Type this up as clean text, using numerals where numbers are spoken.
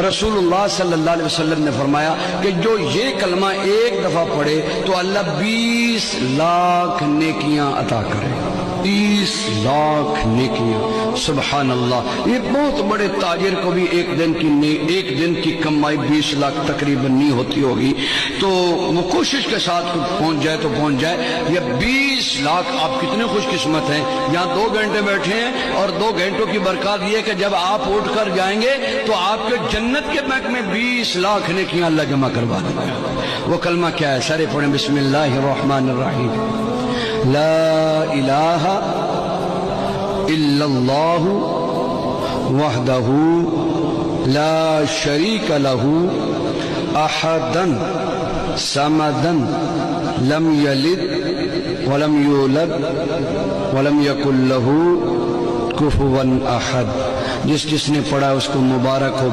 رسول اللہ صلی اللہ علیہ وسلم نے فرمایا کہ جو یہ کلمہ ایک دفعہ پڑھے تو اللہ 20 لاکھ نیکیاں عطا کرے. 30 لاکھ نیکیاں. سبحان اللہ. یہ بہت بڑے تاجر کو بھی ایک دن کی کمائی 20 لاکھ تقریباً نہیں ہوتی ہوگی, تو وہ کوشش کے ساتھ پہنچ جائے تو پہنچ جائے. یہ 20 لاکھ, آپ کتنے خوش قسمت ہیں. یہاں 2 گھنٹے بیٹھے ہیں اور 2 گھنٹوں کی برکات یہ کہ جب آپ اٹھ کر جائیں گے تو آپ کے جنت کے بینک میں 20 لاکھ نیکیاں اللہ جمع کروا دیں گے. وہ کلمہ کیا ہے؟ سارے پڑھیں. بسم اللہ الرحمن الرحیم. لا الہ الا اللہ وحدہ لا شریک لہ احدا صمدا لم یلد ولم یولد ولم یکن لہ کفوا احد. جس نے پڑھا اس کو مبارک ہو.